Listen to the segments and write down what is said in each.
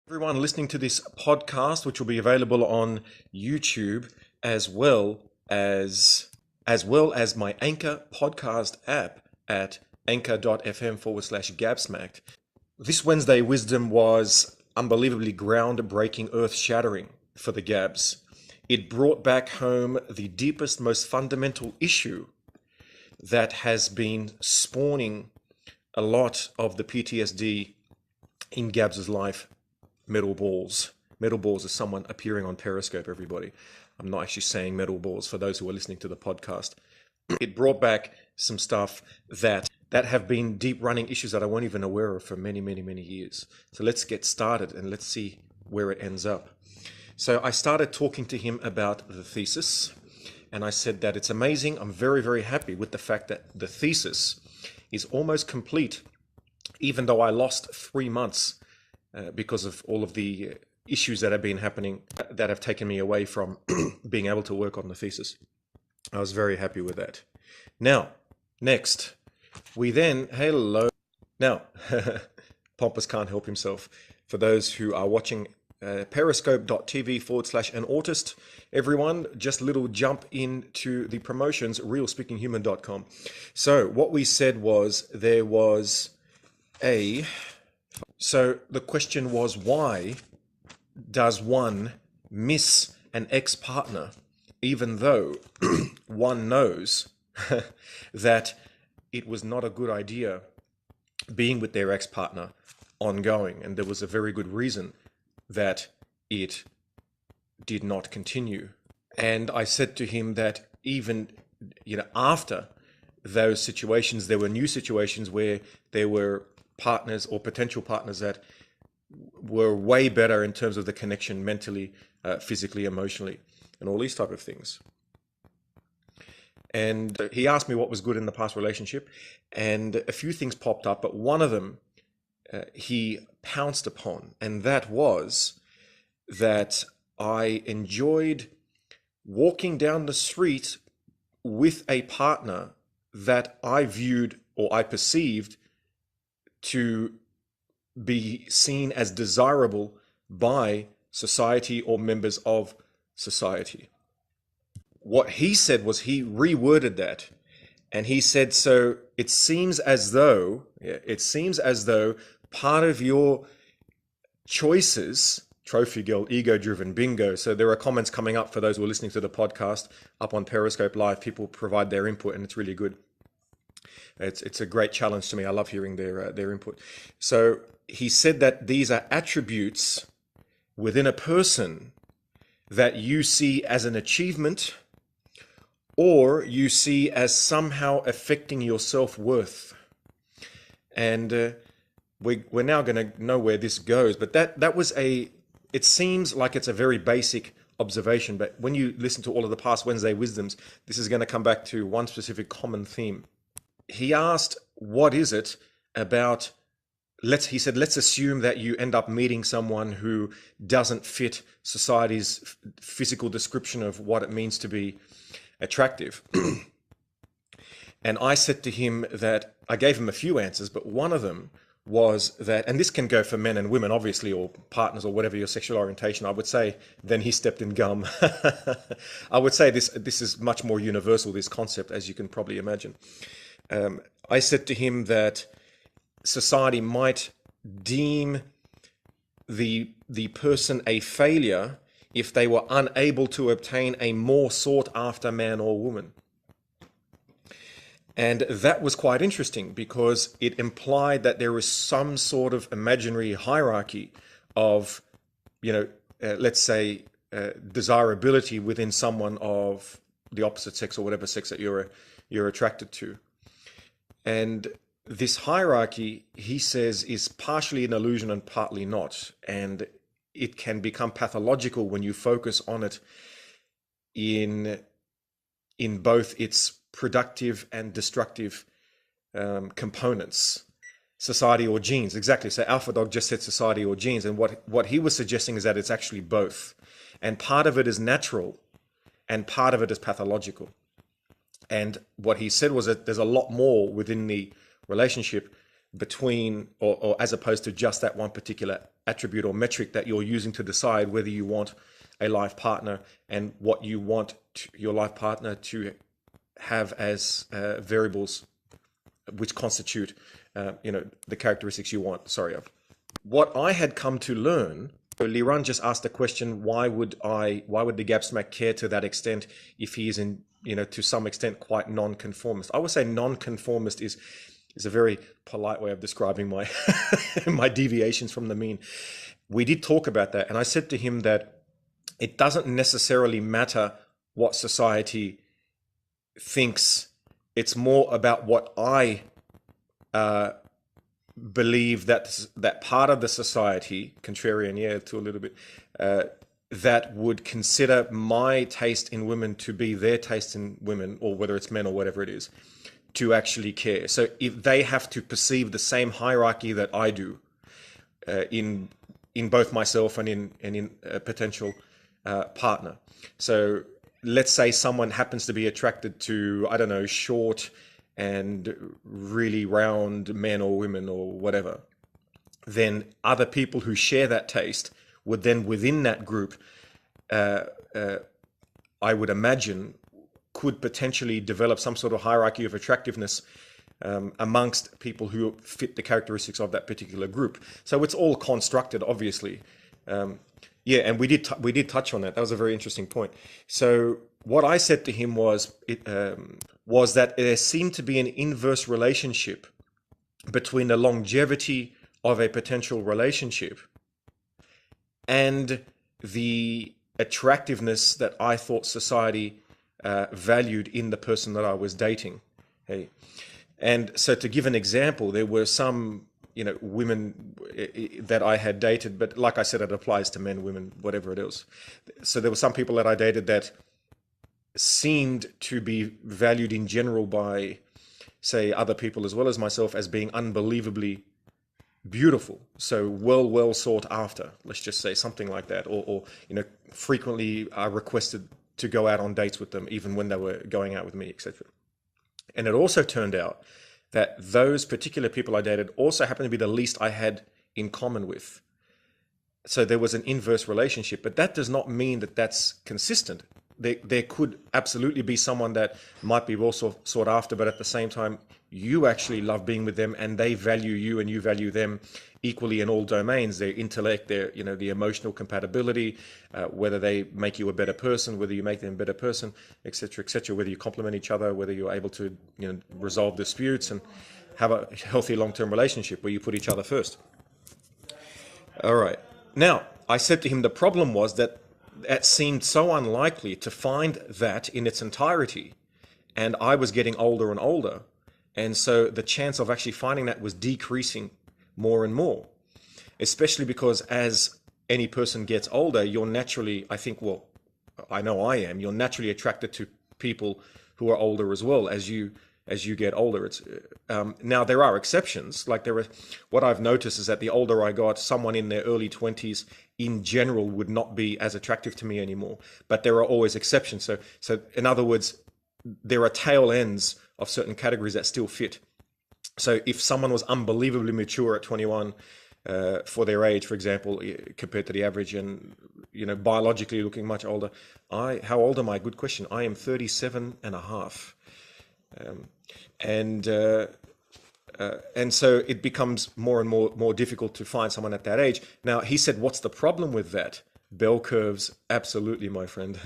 Everyone listening to this podcast, which will be available on YouTube as well as my Anchor podcast app at anchor.fm/Gabsmacked. This Wednesday wisdom was unbelievably groundbreaking, earth-shattering for the Gabs. It brought back home the deepest, most fundamental issue that has been spawning a lot of the PTSD in Gabs' life. Metal balls. Metal balls is someone appearing on Periscope, everybody. I'm not actually saying metal balls for those who are listening to the podcast. It brought back some stuff that have been deep running issues that I weren't even aware of for many, many, many years. So let's get started and let's see where it ends up. So I started talking to him about the thesis, and I said that it's amazing. I'm very, very happy with the fact that the thesis is almost complete, even though I lost 3 months because of all of the issues that have been happening that have taken me away from being able to work on the thesis. I was very happy with that. Now, next, we then, hello. Now, Pompous can't help himself. For those who are watching periscope.tv/an-autist, everyone, just a little jump into the promotions, realspeakinghuman.com. So what we said was there was So the question was, why does one miss an ex-partner even though one knows that it was not a good idea being with their ex-partner ongoing, and there was a very good reason that it did not continue. And I said to him that even after those situations, there were new situations where there were partners or potential partners that were way better in terms of the connection mentally, physically, emotionally, and all these type of things. And he asked me what was good in the past relationship, and a few things popped up, but one of them he pounced upon, and that was that I enjoyed walking down the street with a partner that I viewed or I perceived to be seen as desirable by society or members of society. What he said was he reworded that, and he said, so it seems as though part of your choices, trophy girl, ego-driven, bingo. So there are comments coming up for those who are listening to the podcast up on Periscope Live. People provide their input, and it's really good. It's a great challenge to me. I love hearing their input. So he said that these are attributes within a person that you see as an achievement or you see as somehow affecting your self-worth. And we're now going to know where this goes. But that was it seems like it's a very basic observation. But when you listen to all of the past Wednesday wisdoms, this is going to come back to one specific common theme. He asked, what is it about, he said, let's assume that you end up meeting someone who doesn't fit society's physical description of what it means to be attractive. And I said to him that, I gave him a few answers, but one of them was that, and this can go for men and women, obviously, or partners or whatever your sexual orientation, I would say, then he stepped in gum. I would say this is much more universal, this concept, as you can probably imagine. I said to him that society might deem the person a failure if they were unable to obtain a more sought after man or woman. And that was quite interesting because it implied that there was some sort of imaginary hierarchy of, let's say, desirability within someone of the opposite sex or whatever sex that you're attracted to. And this hierarchy, he says, is partially an illusion and partly not. And it can become pathological when you focus on it in both its productive and destructive components. Society or genes, exactly. So Alpha Dog just said society or genes. And what he was suggesting is that it's actually both. And part of it is natural and part of it is pathological. And what he said was that there's a lot more within the relationship between, or as opposed to just that one particular attribute or metric that you're using to decide whether you want a life partner and what you want your life partner to have as variables which constitute, the characteristics you want. Sorry. What I had come to learn, so Liran just asked the question, why would the gapsmack care to that extent if he is to some extent quite non-conformist? I would say non-conformist is a very polite way of describing my my deviations from the mean. We did talk about that, and I said to him that it doesn't necessarily matter what society thinks. It's more about what I believe that part of the society, contrarian, to a little bit, that would consider my taste in women to be their taste in women, or whether it's men or whatever it is, to actually care. So if they have to perceive the same hierarchy that I do in both myself and in a potential partner. So let's say someone happens to be attracted to, I don't know, short and really round men or women or whatever, then other people who share that taste would then within that group, I would imagine, could potentially develop some sort of hierarchy of attractiveness amongst people who fit the characteristics of that particular group. So it's all constructed, obviously. And we did touch on that. That was a very interesting point. So what I said to him was that there seemed to be an inverse relationship between the longevity of a potential relationship and the attractiveness that I thought society valued in the person that I was dating. Hey, and so to give an example, there were some women that I had dated, but like I said, it applies to men, women, whatever it is. So there were some people that I dated that seemed to be valued in general by, say, other people as well as myself as being unbelievably beautiful. So well sought after, let's just say, something like that, or frequently are requested to go out on dates with them, even when they were going out with me, etc. And it also turned out that those particular people I dated also happened to be the least I had in common with. So there was an inverse relationship, but that does not mean that that's consistent. There could absolutely be someone that might be well sought after, but at the same time, you actually love being with them and they value you and you value them equally in all domains, their intellect, their, the emotional compatibility, whether they make you a better person, whether you make them a better person, etc., whether you complement each other, whether you're able to, resolve disputes and have a healthy long-term relationship where you put each other first. All right. Now, I said to him, the problem was that it seemed so unlikely to find that in its entirety. And I was getting older and older. And so the chance of actually finding that was decreasing more and more, especially because as any person gets older, you're naturally, I know I am, you're naturally attracted to people who are older as well as you get older. It's now there are exceptions. What I've noticed is that the older I got, someone in their early 20s in general would not be as attractive to me anymore. But there are always exceptions. So in other words, there are tail ends of certain categories that still fit. So if someone was unbelievably mature at 21 for their age, for example, compared to the average, and biologically looking much older, how old am I? Good question. I am 37 and a half. And so it becomes more and more difficult to find someone at that age. Now, he said, what's the problem with that? Bell curves, absolutely, my friend.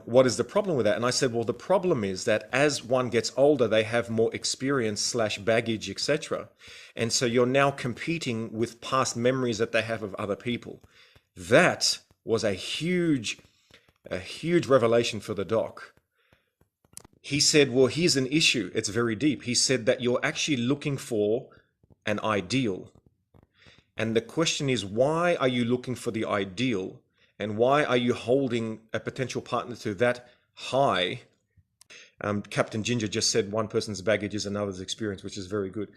What is the problem with that? And I said, well, the problem is that as one gets older, they have more experience / baggage, etc. And so you're now competing with past memories that they have of other people. That was a huge revelation for the doc. He said, well, here's an issue. It's very deep. He said that you're actually looking for an ideal. And the question is, why are you looking for the ideal? And why are you holding a potential partner to that high? Captain Ginger just said one person's baggage is another's experience, which is very good.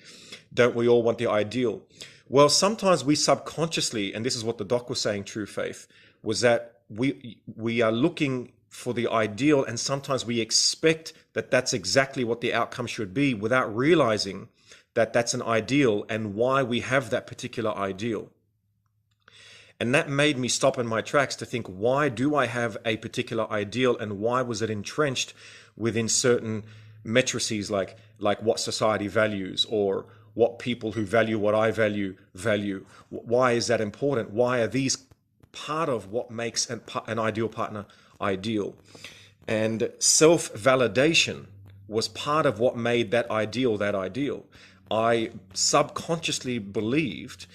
Don't we all want the ideal? Well, sometimes we subconsciously, and this is what the doc was saying, True Faith, was that we are looking for the ideal, and sometimes we expect that that's exactly what the outcome should be without realizing that that's an ideal and why we have that particular ideal. And that made me stop in my tracks to think, why do I have a particular ideal, and why was it entrenched within certain matrices, like what society values, or what people who value what I value. Why is that important? Why are these part of what makes an ideal partner ideal? And self-validation was part of what made that ideal that ideal. I subconsciously believed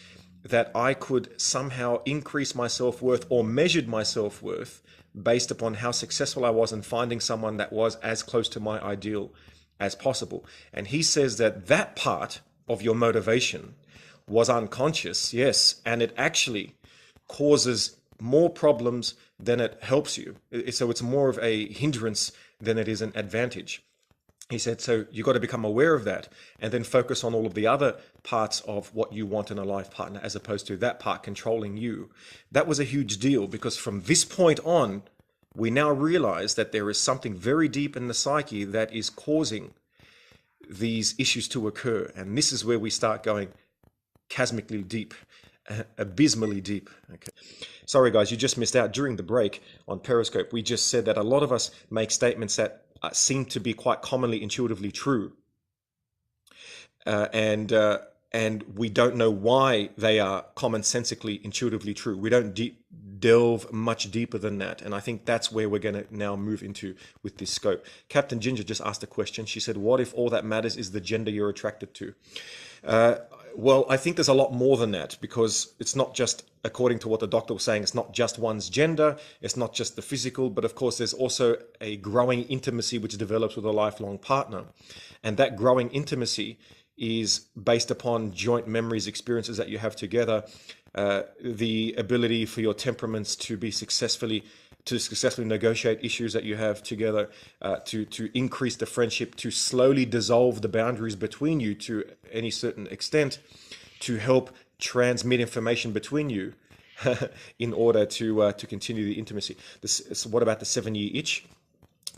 that I could somehow increase my self-worth, or measured my self-worth based upon how successful I was in finding someone that was as close to my ideal as possible. And he says that that part of your motivation was unconscious, yes, and it actually causes more problems than it helps you. So it's more of a hindrance than it is an advantage. He said, so you got to become aware of that, and then focus on all of the other parts of what you want in a life partner, as opposed to that part controlling you. That was a huge deal, because from this point on, we now realize that there is something very deep in the psyche that is causing these issues to occur. And this is where we start going chasmically deep, abysmally deep. Okay. Sorry guys, you just missed out. During the break on Periscope, we just said that a lot of us make statements that seem to be quite commonly intuitively true. And we don't know why they are commonsensically intuitively true. We don't delve much deeper than that. And I think that's where we're going to now move into with this scope. Captain Ginger just asked a question. She said, what if all that matters is the gender you're attracted to? Well, I think there's a lot more than that, because it's not just, according to what the doctor was saying, it's not just one's gender, it's not just the physical, but of course there's also a growing intimacy which develops with a lifelong partner. And that growing intimacy is based upon joint memories, experiences that you have together, the ability for your temperaments to successfully negotiate issues that you have together, to increase the friendship, to slowly dissolve the boundaries between you to any certain extent, to help transmit information between you in order to continue the intimacy. So what about the 7-year itch?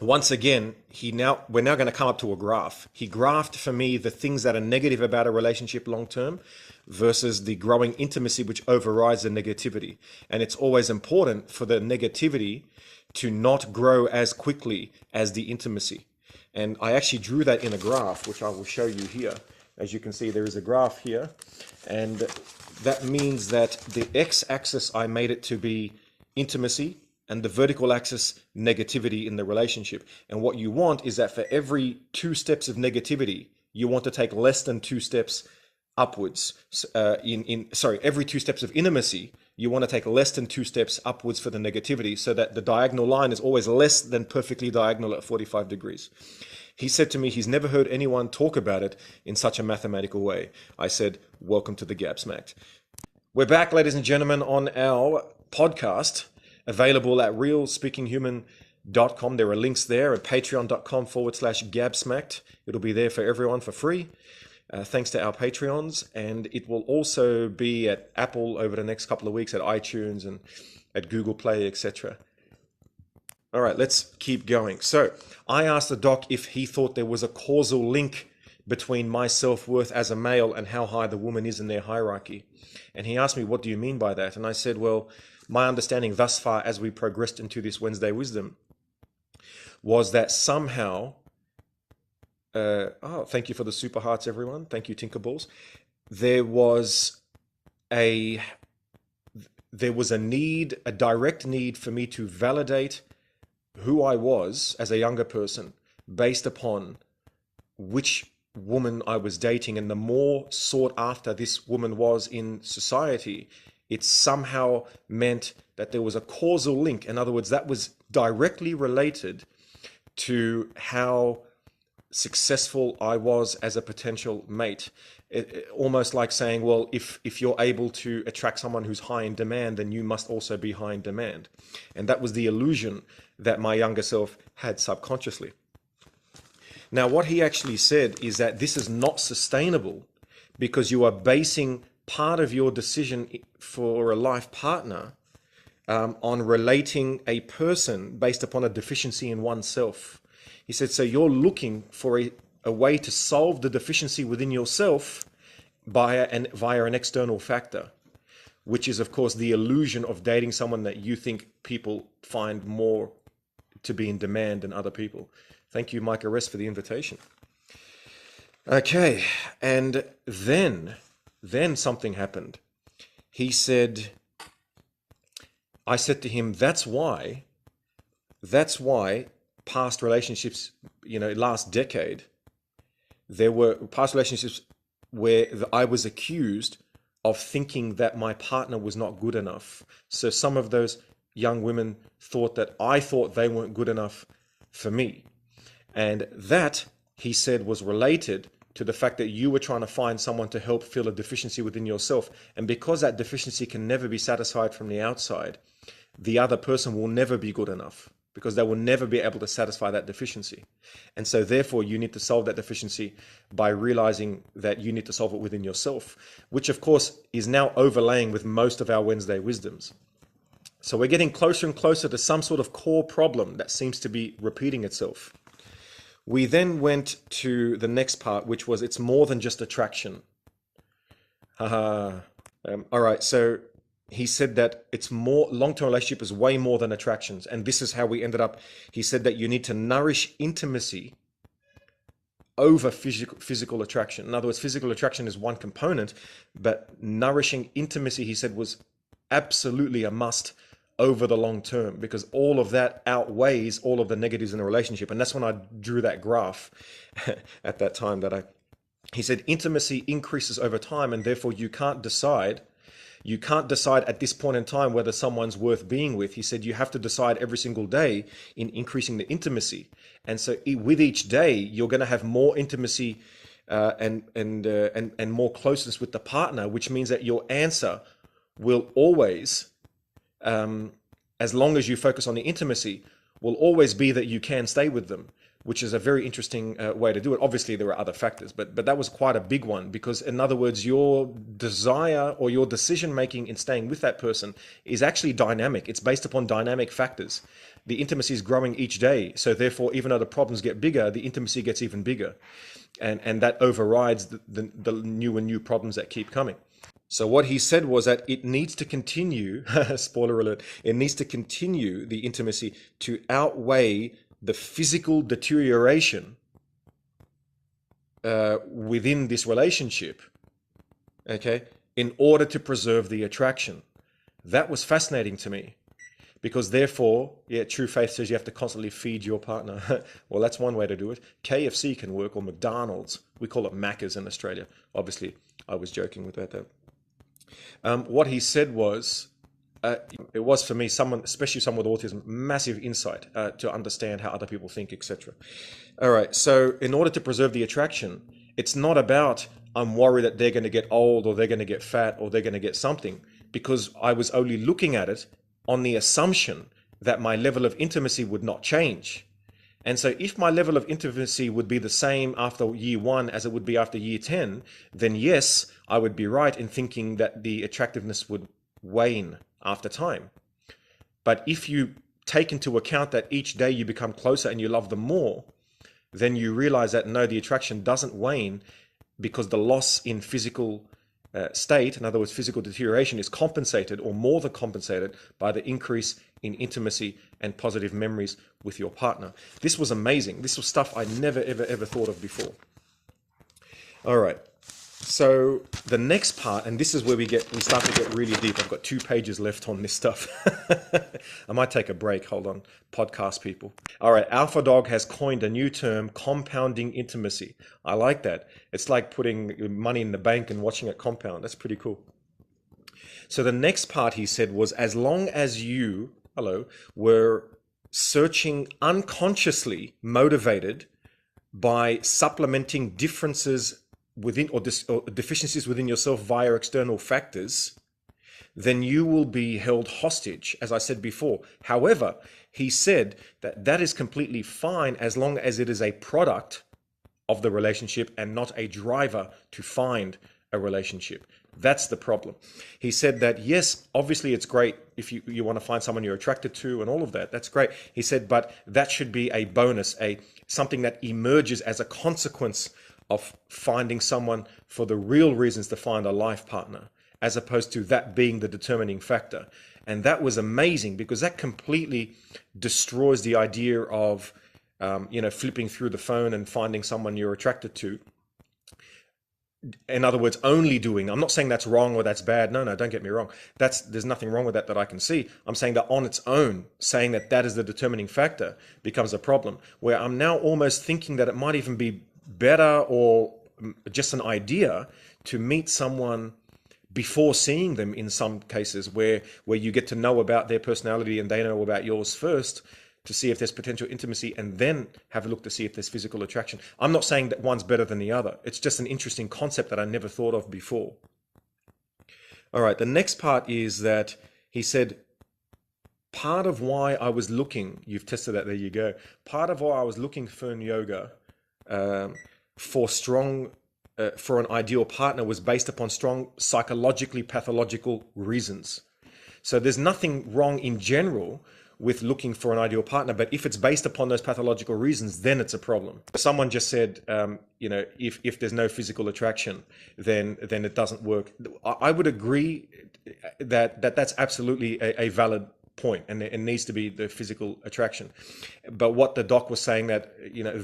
Once again, we're now going to come up to a graph. He graphed for me the things that are negative about a relationship long term versus the growing intimacy which overrides the negativity. And it's always important for the negativity to not grow as quickly as the intimacy. And I actually drew that in a graph, which I will show you here. As you can see, there is a graph here, and that means that the x-axis, I made it to be intimacy, and the vertical axis, negativity in the relationship. And what you want is that for every 2 steps of negativity, you want to take less than 2 steps upwards. Every 2 steps of intimacy, you want to take less than 2 steps upwards for the negativity, so that the diagonal line is always less than perfectly diagonal at 45 degrees. He said to me he's never heard anyone talk about it in such a mathematical way. I said, welcome to the Gabsmacked. We're back, ladies and gentlemen, on our podcast, available at realspeakinghuman.com. There are links there at patreon.com/Gabsmacked. It'll be there for everyone for free. Thanks to our Patreons. And it will also be at Apple over the next couple of weeks, at iTunes and at Google Play, etc. All right, let's keep going. So I asked the doc if he thought there was a causal link between my self-worth as a male and how high the woman is in their hierarchy. And he asked me, what do you mean by that? And I said, well, my understanding thus far as we progressed into this Wednesday Wisdom was that somehow, thank you for the super hearts, everyone. Thank you, Tinkerballs. There was a need, a direct need for me to validate who I was as a younger person based upon which woman I was dating. And the more sought after this woman was in society, it somehow meant that there was a causal link. In other words, that was directly related to how successful I was as a potential mate. Almost like saying, well, if you're able to attract someone who's high in demand, then you must also be high in demand. And that was the illusion that my younger self had subconsciously. Now, what he actually said is that this is not sustainable, because you are basing part of your decision for a life partner on relating a person based upon a deficiency in oneself. He said, so you're looking for a way to solve the deficiency within yourself via an external factor. which is, of course, the illusion of dating someone that you think people find more to be in demand than other people. Thank you, Mike Arrest, for the invitation. Okay, and then something happened. He said, I said to him, that's why past relationships, last decade, there were past relationships where I was accused of thinking that my partner was not good enough. So some of those young women thought that I thought they weren't good enough for me. And that, he said, was related to the fact that you were trying to find someone to help fill a deficiency within yourself. And because that deficiency can never be satisfied from the outside, the other person will never be good enough, because they will never be able to satisfy that deficiency. And so therefore you need to solve that deficiency by realizing that you need to solve it within yourself, which of course is now overlaying with most of our Wednesday wisdoms. So we're getting closer and closer to some sort of core problem that seems to be repeating itself. We then went to the next part, which was it's more than just attraction. All right, so he said that it's more, long-term relationship is way more than attractions. And this is how we ended up. He said that you need to nourish intimacy over physical attraction. In other words, physical attraction is one component, but nourishing intimacy, he said, was absolutely a must over the long term, because all of that outweighs all of the negatives in a relationship. And that's when I drew that graph at that time he said intimacy increases over time, and therefore you can't decide at this point in time whether someone's worth being with. He said you have to decide every single day in increasing the intimacy. And so with each day, you're going to have more intimacy and more closeness with the partner, which means that your answer will always, as long as you focus on the intimacy, will always be that you can stay with them, which is a very interesting way to do it. Obviously, there are other factors, but that was quite a big one, because in other words, your desire or your decision making in staying with that person is actually dynamic. It's based upon dynamic factors. The intimacy is growing each day. So therefore, even though the problems get bigger, the intimacy gets even bigger. And that overrides the new problems that keep coming. So what he said was that it needs to continue, spoiler alert, it needs to continue the intimacy to outweigh the physical deterioration within this relationship, okay, in order to preserve the attraction. That was fascinating to me, because therefore, true faith says you have to constantly feed your partner. Well, that's one way to do it. KFC can work, or McDonald's. We call it Macca's in Australia. Obviously, I was joking with that though. What he said was, it was for me, especially someone with autism, massive insight to understand how other people think, etc. All right, so in order to preserve the attraction, it's not about I'm worried that they're going to get old, or they're going to get fat, or they're going to get something, because I was only looking at it on the assumption that my level of intimacy would not change. And so if my level of intimacy would be the same after year 1 as it would be after year 10, then yes, I would be right in thinking that the attractiveness would wane after time. But if you take into account that each day you become closer and you love them more, then you realize that no, the attraction doesn't wane, because the loss in physical state, in other words, physical deterioration, is compensated, or more than compensated, by the increase in intimacy and positive memories with your partner. This was amazing. This was stuff I never, ever thought of before. All right. So the next part, and this is where we start to get really deep. I've got 2 pages left on this stuff. I might take a break. Hold on, podcast people. All right, Alpha Dog has coined a new term, compounding intimacy. I like that. It's like putting money in the bank and watching it compound. That's pretty cool. So the next part, he said, was as long as you, were searching unconsciously motivated by supplementing differences within or deficiencies within yourself via external factors, then you will be held hostage, as I said before. However, he said that is completely fine as long as it is a product of the relationship and not a driver to find a relationship. That's the problem. He said that, yes, obviously it's great if you want to find someone you're attracted to and all of that. That's great. He said, but that should be a bonus, something that emerges as a consequence of finding someone for the real reasons to find a life partner. as opposed to that being the determining factor. And that was amazing, because that completely destroys the idea of, flipping through the phone and finding someone you're attracted to. In other words, only doing, I'm not saying that's wrong or that's bad. No, don't get me wrong. There's nothing wrong with that I can see. I'm saying that on its own, saying that that is the determining factor becomes a problem, where I'm now almost thinking that it might even be better, or just an idea, to meet someone before seeing them, in some cases where you get to know about their personality and they know about yours first, to see if there's potential intimacy, and then have a look to see if there's physical attraction. I'm not saying that one's better than the other. It's just an interesting concept that I never thought of before. All right, the next part is that he said, part of why I was looking, you've tested that, there you go. Part of why I was looking for yoga for an ideal partner was based upon strong psychologically pathological reasons. So there's nothing wrong in general with looking for an ideal partner, but if it's based upon those pathological reasons, then it's a problem. Someone just said, if there's no physical attraction, then it doesn't work. I would agree that's absolutely a valid point, and it needs to be the physical attraction. But what the doc was saying, that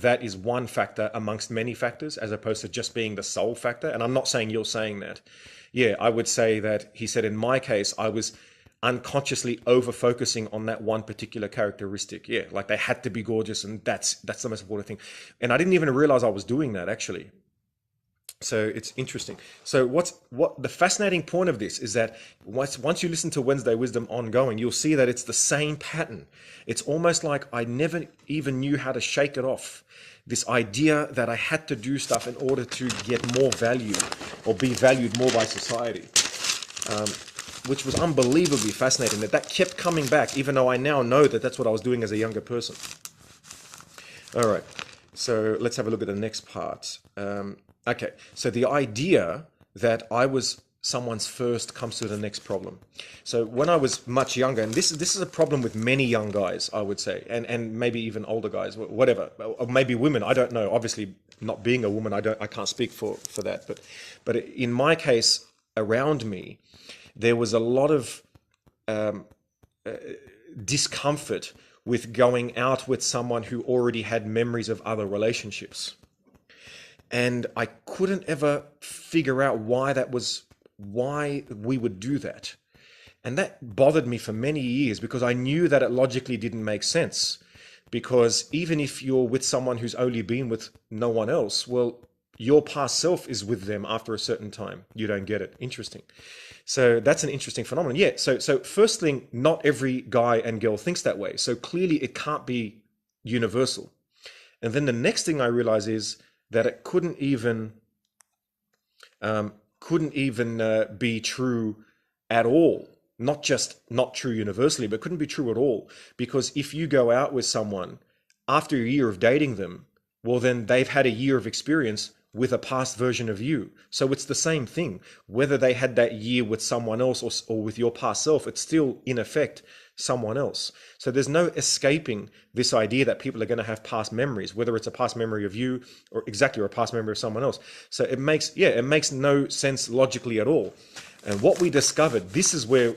that is one factor amongst many factors, as opposed to just being the sole factor. And I'm not saying you're saying that. Yeah, I would say that he said, in my case, I was unconsciously over focusing on that one particular characteristic. Yeah, like they had to be gorgeous, and that's the most important thing. And I didn't even realize I was doing that, actually. So it's interesting. So what the fascinating point of this is that once you listen to Wednesday Wisdom ongoing, you'll see that it's the same pattern. It's almost like I never even knew how to shake it off. This idea that I had to do stuff in order to get more value, or be valued more by society. Which was unbelievably fascinating, that kept coming back, even though I now know that that's what I was doing as a younger person. All right, so let's have a look at the next part. Okay, so the idea that I was someone's first comes to the next problem. So when I was much younger, and this is a problem with many young guys, I would say, and maybe even older guys, whatever, or maybe women, I don't know. Obviously, not being a woman, I can't speak for that. But in my case, around me, there was a lot of discomfort with going out with someone who already had memories of other relationships. And I couldn't ever figure out why we would do that. And that bothered me for many years, because I knew that it logically didn't make sense. Because even if you're with someone who's only been with no one else, well, your past self is with them after a certain time. You don't get it. Interesting. So that's an interesting phenomenon. Yeah. So first thing, not every guy and girl thinks that way. So clearly it can't be universal. And then the next thing I realize is that it couldn't even be true at all. Not just not true universally, but couldn't be true at all. Because if you go out with someone after a year of dating them, well, then they've had a year of experience with a past version of you. So it's the same thing. Whether they had that year with someone else or with your past self, it's still, in effect, someone else. So there's no escaping this idea that people are going to have past memories, whether it's a past memory of you or a past memory of someone else. So it makes no sense logically at all. And what we discovered, this is where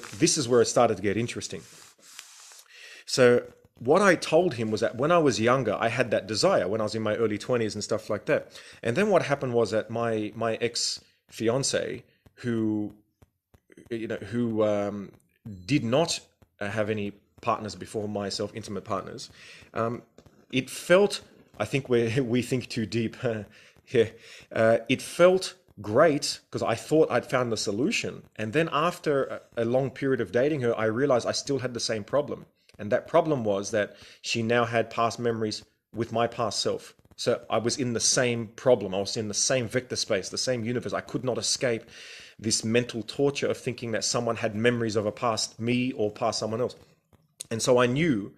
it started to get interesting. So what I told him was that when I was younger, I had that desire when I was in my early 20s and stuff like that. And then what happened was that my ex-fiance, who did not have any partners before myself, intimate partners, it felt, I think we think too deep here, it felt great because I thought I'd found the solution. And then after a long period of dating her, I realized I still had the same problem. And that problem was that she now had past memories with my past self. So I was in the same problem. I was in the same vector space, the same universe. I could not escape this mental torture of thinking that someone had memories of a past me or past someone else. And so I knew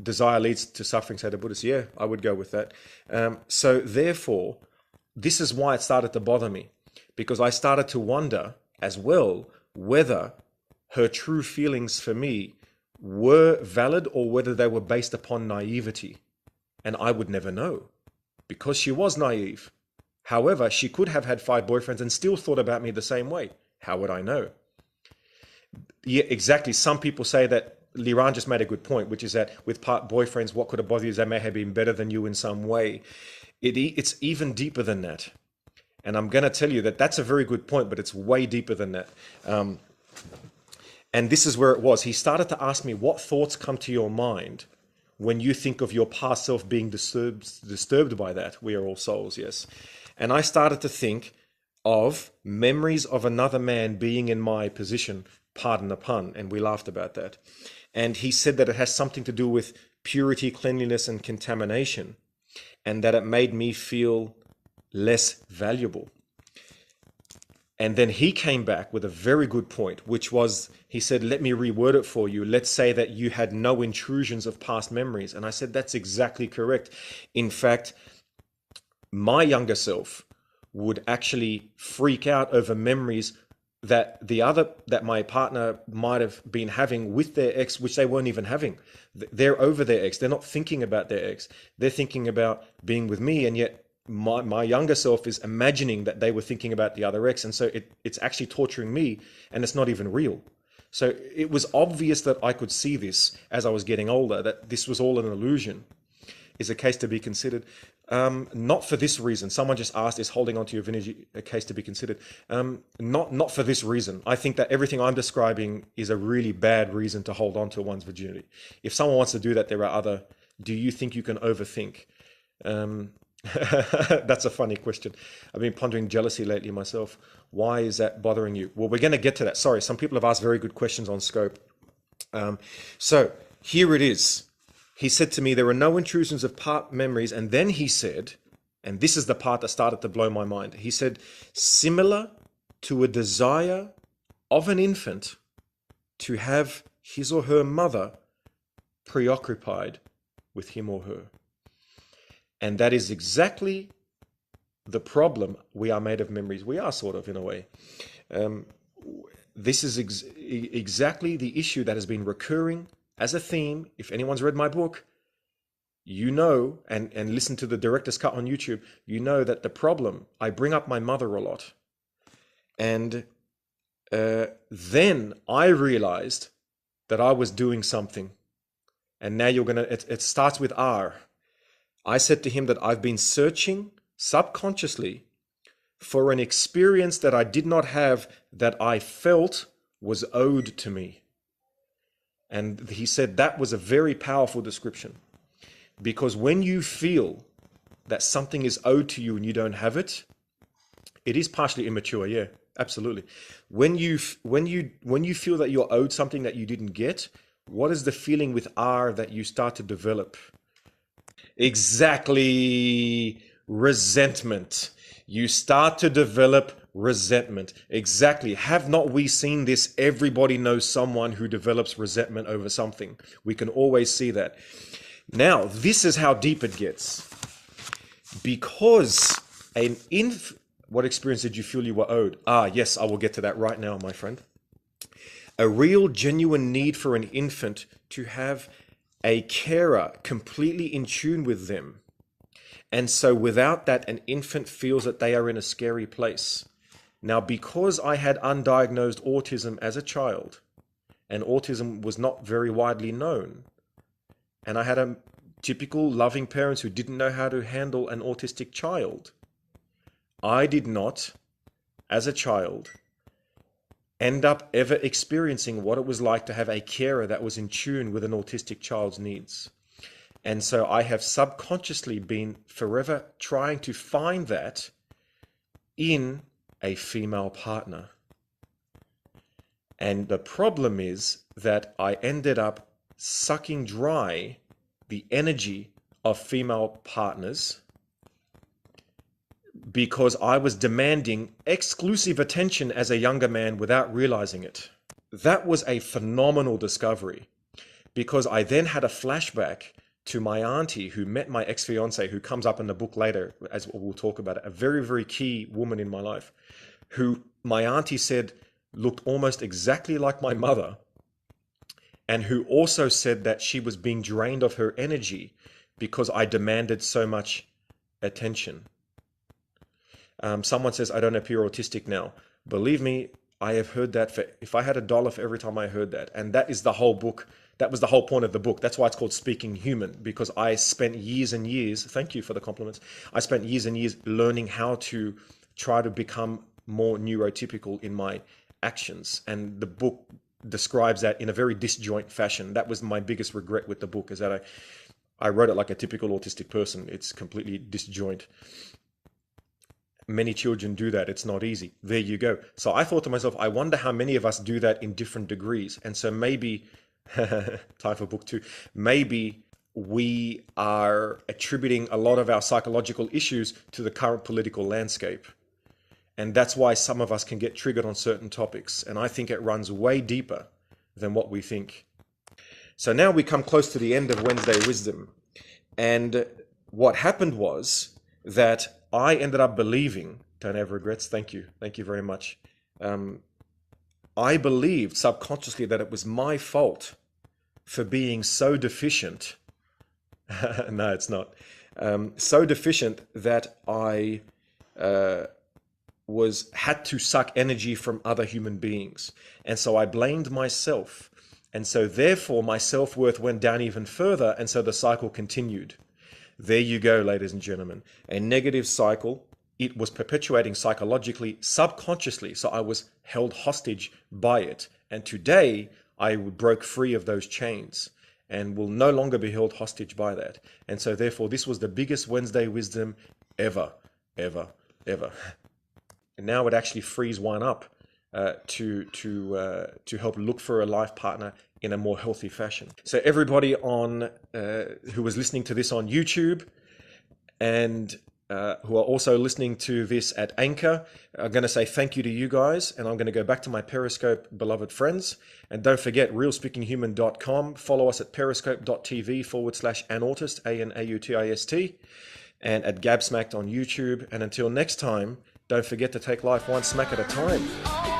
desire leads to suffering, said the Buddhist. Yeah, I would go with that. So therefore, this is why it started to bother me, because I started to wonder as well whether her true feelings for me were valid or whether they were based upon naivety. And I would never know because she was naive. However, she could have had 5 boyfriends and still thought about me the same way. How would I know? Yeah, exactly. Some people say that Liran just made a good point, which is that with part boyfriends, what could have bothered you is they may have been better than you in some way. It's even deeper than that. And I'm going to tell you that that's a very good point, but it's way deeper than that. And this is where it was. He started to ask me, what thoughts come to your mind when you think of your past self being disturbed by that? We are all souls, yes. And I started to think of memories of another man being in my position, pardon the pun, and we laughed about that. And he said that it has something to do with purity, cleanliness, and contamination, and that it made me feel less valuable. And then he came back with a very good point, which was, he said, let me reword it for you. Let's say that you had no intrusions of past memories. And I said, that's exactly correct. In fact, my younger self would actually freak out over memories that my partner might have been having with their ex, which they weren't even having. They're over their ex. They're not thinking about their ex. They're thinking about being with me, and yet my younger self is imagining that they were thinking about the other ex, and so it's actually torturing me, and it's not even real. So it was obvious that I could see this as I was getting older, that this was all an illusion. Is a case to be considered. Not for this reason. Someone just asked, is holding on to your virginity a case to be considered? Not for this reason. I think that everything I'm describing is a really bad reason to hold on to one's virginity. If someone wants to do that, there are other. Do you think you can overthink? That's a funny question. I've been pondering jealousy lately myself. Why is that bothering you? Well, we're going to get to that. Sorry, some people have asked very good questions on scope. So here it is. He said to me, there are no intrusions of part memories. And then he said, and this is the part that started to blow my mind. He said, similar to a desire of an infant to have his or her mother preoccupied with him or her. And that is exactly the problem. We are made of memories. We are sort of, in a way. This is exactly the issue that has been recurring as a theme. If anyone's read my book, you know, and listen to the director's cut on YouTube, you know that the problem, I bring up my mother a lot. And then I realized that I was doing something. And now it starts with R. I said to him that I've been searching subconsciously for an experience that I did not have, that I felt was owed to me. And he said that was a very powerful description, because when you feel that something is owed to you and you don't have it, it is partially immature. Yeah, absolutely. When you feel that you're owed something that you didn't get, what is the feeling with R that you start to develop? Exactly. Resentment. You start to develop resentment. Exactly. Have not we seen this? Everybody knows someone who develops resentment over something. We can always see that. Now, this is how deep it gets. Because what experience did you feel you were owed? Yes, I will get to that right now, my friend. A real, genuine need for an infant to have a carer completely in tune with them. And so without that, an infant feels that they are in a scary place. Now, because I had undiagnosed autism as a child, and autism was not very widely known, and I had a typical loving parents who didn't know how to handle an autistic child, I did not, as a child, end up ever experiencing what it was like to have a carer that was in tune with an autistic child's needs. And so I have subconsciously been forever trying to find that in a female partner. And the problem is that I ended up sucking dry the energy of female partners because I was demanding exclusive attention as a younger man without realizing it. That was a phenomenal discovery, because I then had a flashback to my auntie who met my ex-fiance, who comes up in the book later, as we'll talk about it, a very, very key woman in my life, who my auntie said looked almost exactly like my mother, and who also said that she was being drained of her energy because I demanded so much attention. Someone says, I don't appear autistic now. Believe me, I have heard that for, if I had $1 for every time I heard that. And that is the whole book. That was the whole point of the book. That's why it's called Speaking Human, because I spent years and years, thank you for the compliments, I spent years and years learning how to try to become more neurotypical in my actions. And the book describes that in a very disjoint fashion. That was my biggest regret with the book, is that I wrote it like a typical autistic person. It's completely disjoint. Many children do that. It's not easy. There you go. So I thought to myself, I wonder how many of us do that in different degrees. And so maybe, time for book 2, maybe we are attributing a lot of our psychological issues to the current political landscape. And that's why some of us can get triggered on certain topics. And I think it runs way deeper than what we think. So now we come close to the end of Wednesday Wisdom. And what happened was that I ended up believing, don't have regrets, thank you very much. I believed subconsciously that it was my fault for being so deficient. No, it's not. So deficient that I had to suck energy from other human beings. And so I blamed myself. And so therefore my self-worth went down even further. And so the cycle continued. There you go, ladies and gentlemen. A negative cycle. It was perpetuating psychologically, subconsciously. So I was held hostage by it. And today I broke free of those chains and will no longer be held hostage by that. And so therefore this was the biggest Wednesday Wisdom ever, ever, ever. And now it actually frees one up to help look for a life partner in a more healthy fashion. So everybody on who was listening to this on YouTube and who are also listening to this at Anchor, I'm going to say thank you to you guys, and I'm going to go back to my Periscope beloved friends. And don't forget, realspeakinghuman.com. Follow us at periscope.tv/anautist, ANAUTIST, and at Gabsmacked on YouTube. And until next time, don't forget to take life one smack at a time.